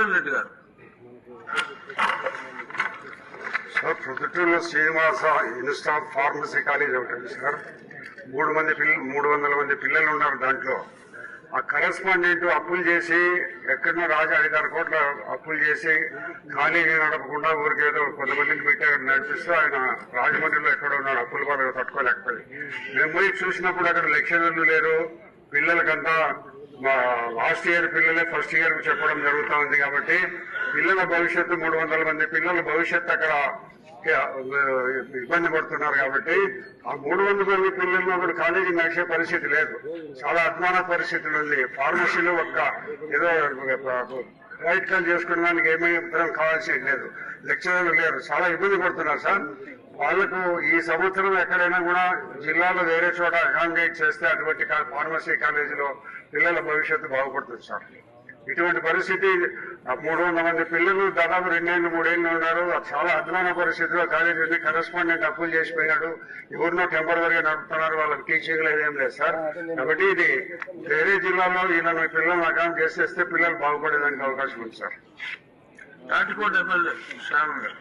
కిషన్ రెడ్డి గారు. సార్, ప్రొద్దుటూరులో Srinivasa institute of pharmacy college ఒకటి సార్. 300 మంది పిల్లలు ఉన్నారు. దాంట్లో ఆ కరెస్పాండెంట్ అప్పులు చేసి ఎక్కడో 5-6 కోట్ల అప్పులు చేసి కాలేజీ నడపకుండా ఊరికేదో కొంతమందిని పెట్టి నడిపిస్తూ ఆయన రాజమండ్రిలో ఎక్కడ ఉన్నాడు, అప్పుల బాధ తట్టుకోలేకపోయి. మేము పోయి చూసినప్పుడు అక్కడ లెక్చరర్లు లేరు. పిల్లలకంతా లాస్ట్ ఇయర్ పిల్లలే ఫస్ట్ ఇయర్ చెప్పడం జరుగుతూ ఉంది. కాబట్టి పిల్లల భవిష్యత్తు 300 మంది పిల్లల భవిష్యత్తు అక్కడ ఇబ్బంది పడుతున్నారు. కాబట్టి ఆ 300 మంది పిల్లలను అక్కడ కాలేజీ నడిచే పరిస్థితి లేదు. చాలా అధ్వాన పరిస్థితులు ఉంది. ఫార్మసీలో ఏదో ప్రయత్నాలు చేసుకునే ఏమీ ఇతరం కావాల్సింది లేదు. లెక్చరర్లు లేరు. చాలా ఇబ్బంది పడుతున్నారు సార్. వాళ్లకు ఈ సంవత్సరం ఎక్కడైనా కూడా జిల్లాలో వేరే చోట అకామిడేట్ చేస్తే అటువంటి ఫార్మసీ కాలేజీలో పిల్లల భవిష్యత్తు బాగుపడుతుంది సార్. ఇటువంటి పరిస్థితి 300 మంది పిల్లలు దాదాపు 2-3 ఏళ్ళు ఉన్నారు. చాలా అధ్వాన పరిస్థితిలో కాలేజీ ఉంది. కరెస్పాండెంట్ అప్పులు చేసిపోయినాడు. ఎవరినో టెంపరీగా నడుపుతున్నారు. వాళ్ళకి టీచింగ్ లేదు, ఏం లేదు సార్. కాబట్టి ఇది వేరే జిల్లాలో ఈయన పిల్లలను అకామిడేట్ చేసేస్తే పిల్లలు బాగుపడేదానికి అవకాశం ఉంది సార్. రాటికోట ఎమ్మెల్యే శ్యామల్ గారు.